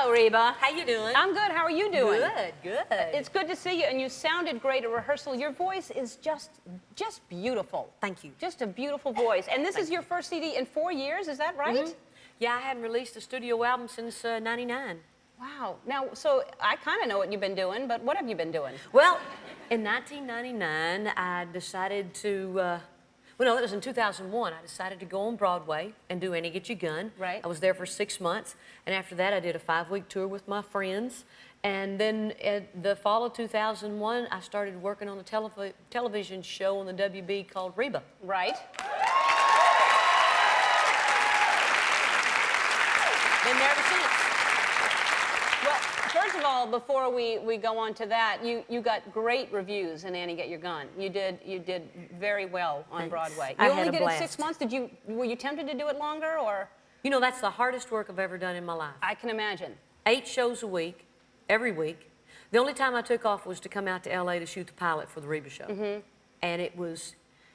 Hello, Reba. How you doing? I'm good. How are you doing? Good, good. It's good to see you, and you sounded great at rehearsal. Your voice is just beautiful. Thank you. Just a beautiful voice. And this is your first CD in 4 years, is that right? Mm-hmm. Yeah, I hadn't released a studio album since '99. Wow. Now, so I kind of know what you've been doing, but what have you been doing? Well, in 1999, I decided to, well, no, that was in 2001. I decided to go on Broadway and do Annie Get Your Gun. Right. I was there for 6 months, and after that, I did a 5-week tour with my friends. And then at the fall of 2001, I started working on a television show on the WB called Reba. Right. Been there ever since. Well, first of all, before we go on to that, you got great reviews in Annie Get Your Gun. You did very well on Thanks. Broadway. I You had only a did it blast. 6 months. Were you tempted to do it longer, or? You know, that's the hardest work I've ever done in my life. I can imagine. 8 shows a week, every week. The only time I took off was to come out to LA to shoot the pilot for the Reba show. Mm-hmm. And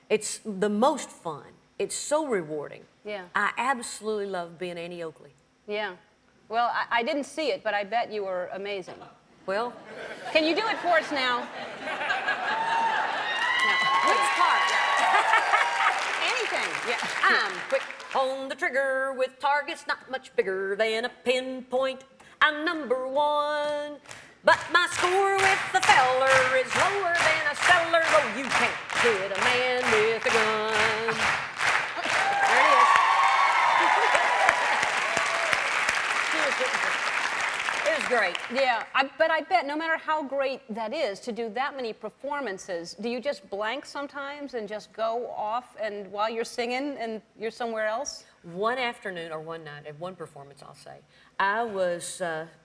it's the most fun. It's so rewarding. Yeah. I absolutely love being Annie Oakley. Yeah. Well, I didn't see it, but I bet you were amazing. Well, Can you do it for us now? which part? Anything. Yeah. I'm quick on the trigger with targets not much bigger than a pinpoint. I'm #1. But my score with the feller is lower than a cellar. Oh, you can't hit a man with a gun. There it is. It was great. Yeah, but I bet no matter how great that is, to do that many performances, do you just blank sometimes and just go off and while you're singing and you're somewhere else? One afternoon or one night, at one performance, I'll say, I was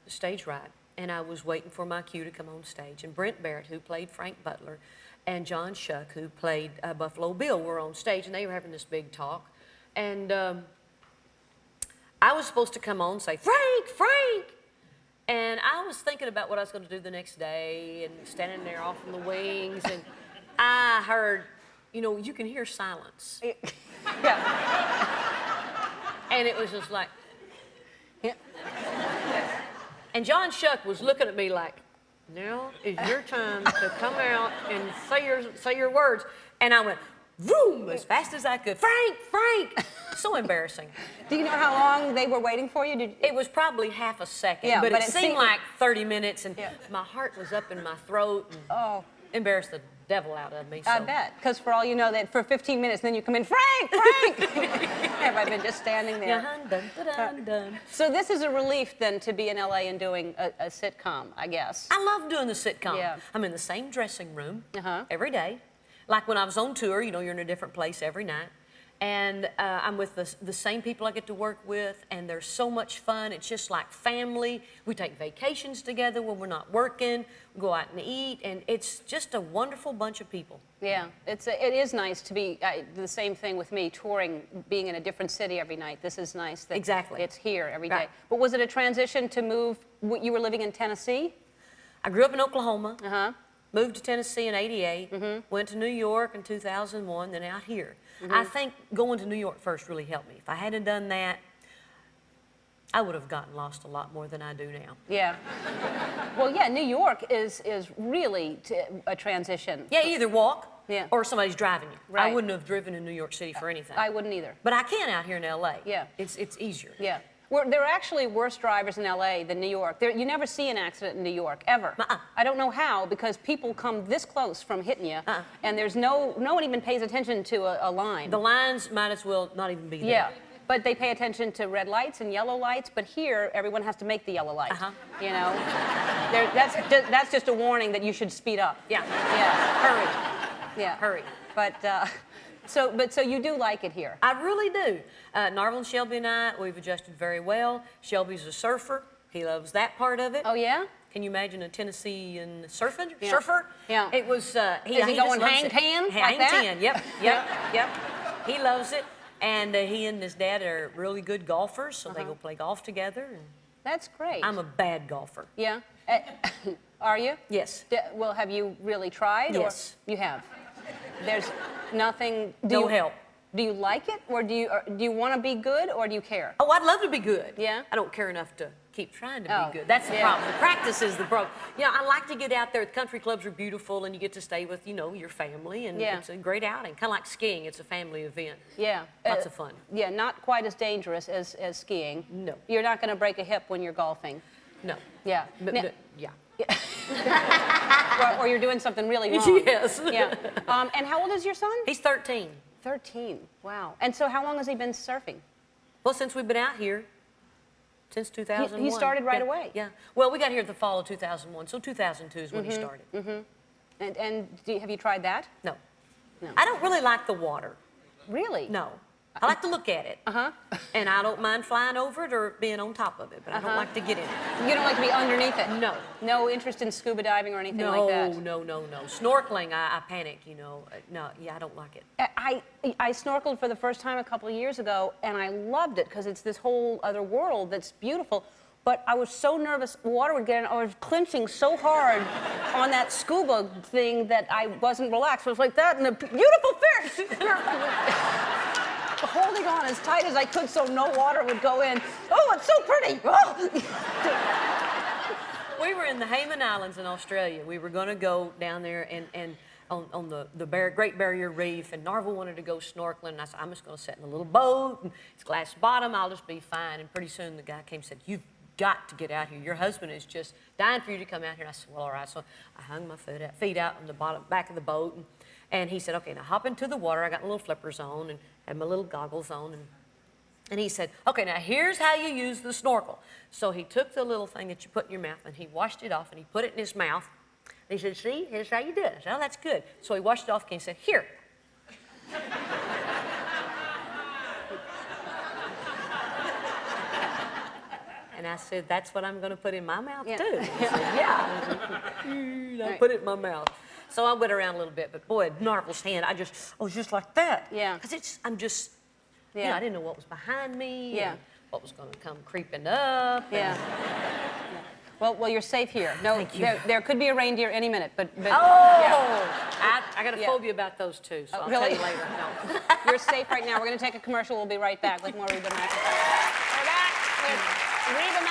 stage right, and I was waiting for my cue to come on stage. And Brent Barrett, who played Frank Butler, and John Shuck, who played Buffalo Bill, were on stage, and they were having this big talk. And I was supposed to come on and say, Frank, Frank! And I was thinking about what I was going to do the next day and standing there off in the wings, and I heard, you know, you can hear silence. Yeah. And it was just like, Yeah. and John Shuck was looking at me like, now is your time to come out and say your words. And I went, vroom, as fast as I could. Frank, Frank! So embarrassing. Do you know how long they were waiting for you? It was probably half a second, Yeah, but but it it seemed seemed- like 30 minutes, and Yeah. my heart was up in my throat and Oh, embarrassed the devil out of me. I So. bet. Because for all you know, that for 15 minutes, then you come in, Frank, Frank! Have I been just standing there? Yeah, dun, dun, dun, dun. So this is a relief then to be in LA and doing a sitcom, I guess. I love doing the sitcom. Yeah. I'm in the same dressing room Uh-huh. every day. Like when I was on tour, you know, you're in a different place every night. And I'm with the same people I get to work with, and they're so much fun. It's just like family. We take vacations together when we're not working. We go out and eat, and it's just a wonderful bunch of people. Yeah, it is nice to be the same thing with me, touring, being in a different city every night. This is nice that Exactly. it's here every day. Right. But was it a transition to move? You were living in Tennessee? I grew up in Oklahoma, Uh-huh. moved to Tennessee in '88, went to New York in 2001, then out here. I think going to New York first really helped me. If I hadn't done that, I would have gotten lost a lot more than I do now. Yeah. Well, yeah, New York is really a transition. Yeah, either walk Yeah. or somebody's driving you. I Right. wouldn't have driven in New York City for anything. I wouldn't either. But I can out here in LA. Yeah. It's easier. Yeah. There are actually worse drivers in LA than New York. You never see an accident in New York, ever. Uh-uh. I don't know how, because people come this close from hitting you, and there's no one even pays attention to a line. The lines might as well not even be there. Yeah, but they pay attention to red lights and yellow lights, but here, everyone has to make the yellow light. You know? That's just a warning that you should speed up. Yeah. Yeah. Hurry. Yeah. Hurry. But, so you do like it here? I really do. Narvel and Shelby and I, we've adjusted very well. Shelby's a surfer. He loves that part of it. Oh, yeah? Can you imagine a Tennessean surfer? Yeah. It was, Is he just going loves hang it. ten like Hang that? 10, yep. He loves it. And he and his dad are really good golfers, so they go play golf together. And That's great. I'm a bad golfer. Yeah. Are you? Yes. Well, have you really tried? Yes. Or you have. There's nothing. No help. Do you like it, or do you want to be good, or do you care? Oh, I'd love to be good. Yeah? I don't care enough to keep trying to be good. That's the problem. The practice is the problem. You know, I like to get out there. The country clubs are beautiful, and you get to stay with, you know, your family, and it's a great outing. Kind of like skiing. It's a family event. Yeah. Lots of fun. Yeah, not quite as dangerous as skiing. No. You're not going to break a hip when you're golfing. No. Yeah. Yeah. Or you're doing something really wrong. Yes. Yeah. And how old is your son? He's 13. 13. Wow. And so how long has he been surfing? Well, since we've been out here, since 2001. He started right away? Yeah. Well, we got here the fall of 2001, so 2002 is when he started. And have you tried that? No. No. I don't really like the water. Really? No. I like to look at it. And I don't mind flying over it or being on top of it, but I don't like to get in it. You don't like to be underneath it? No. No interest in scuba diving or anything like that? No. Snorkeling, I panic, you know. No, yeah, I don't like it. I snorkeled for the first time a couple of years ago, and I loved it because it's this whole other world that's beautiful. But I was so nervous water would get in. I was clenching so hard on that scuba thing that I wasn't relaxed. I was like that, and a beautiful fish! Holding on as tight as I could so no water would go in. Oh, it's so pretty! Oh. We were in the Hayman Islands in Australia. We were going to go down there and on the Great Barrier Reef, and Narvel wanted to go snorkeling, and I said, I'm just going to sit in a little boat, and it's glass bottom, I'll just be fine. And pretty soon the guy came and said, you've got to get out here. Your husband is just dying for you to come out here. And I said, well, all right. So I hung my feet out on the back of the boat, and he said, okay, now hop into the water. I got my little flippers on and had my little goggles on, and he said, okay, now here's how you use the snorkel. So he took the little thing that you put in your mouth, and he washed it off, and he put it in his mouth. And he said, see, here's how you do it. I said, oh, that's good. So he washed it off, and he said, here. And I said, that's what I'm going to put in my mouth, too. He said, yeah. I put it in my mouth. So I went around a little bit, but boy, Narvel's hand, I was just like that. Yeah. Because I'm just, you know, I didn't know what was behind me. Yeah. And what was going to come creeping up. Yeah. Well, you're safe here. No, Thank you. There could be a reindeer any minute, but oh! Yeah. I got a phobia about those, too, so I'll really? tell you later. No. You're safe right now. We're going to take a commercial. We'll be right back with more Reba McEntire. We're back with Reba McEntire.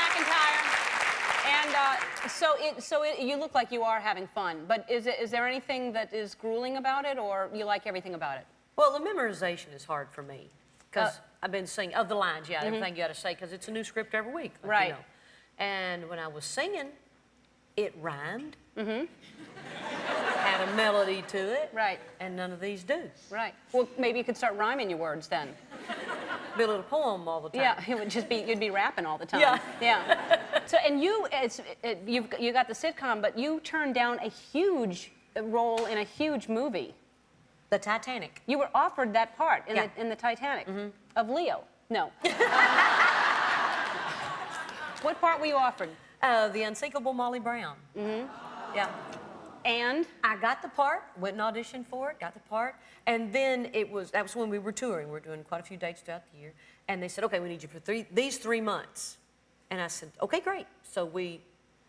And you look like you are having fun, but is there anything that is grueling about it, or you like everything about it? Well, the memorization is hard for me, because I've been singing, of the lines, everything you got to say, because it's a new script every week. Like, right. You know. And when I was singing, it rhymed. Had a melody to it. Right. And none of these do. Right. Well, maybe you could start rhyming your words then. Be a little poem all the time. Yeah, it would just be, you'd be rapping all the time. Yeah. Yeah. So, and you got the sitcom, but you turned down a huge role in a huge movie. The Titanic. You were offered that part in the Titanic of Leo. No. What part were you offered? The unsinkable Molly Brown. Yeah. And? I got the part, went and auditioned for it, got the part, and then that was when we were touring. We were doing quite a few dates throughout the year, and they said, okay, we need you for these 3 months. And I said, okay, great. So we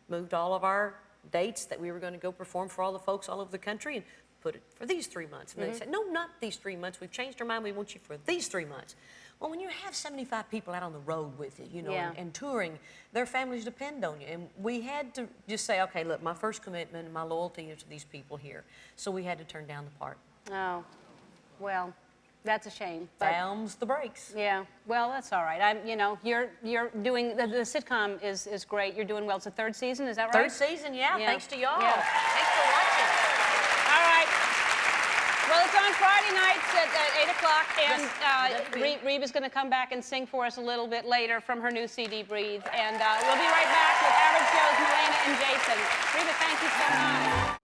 moved all of our dates that we were going to go perform for all the folks all over the country and put it for these 3 months. And they said, no, not these 3 months. We've changed our mind. We want you for these 3 months. Well, when you have 75 people out on the road with you, you know, and touring, their families depend on you. And we had to just say, okay, look, my first commitment and my loyalty is to these people here. So we had to turn down the part. Oh, well, that's a shame. Downs the brakes. Yeah, well, that's all right. You're doing, the sitcom is great. You're doing well. It's the 3rd season, is that right? 3rd season, yeah. Thanks to y'all. Yeah. Thanks for watching. All right. Well, it's on Friday nights at 8 o'clock, and Reba's going to come back and sing for us a little bit later from her new CD, Breathe. And we'll be right back with Average Joe's Milena and Jason. Reba, thank you so much.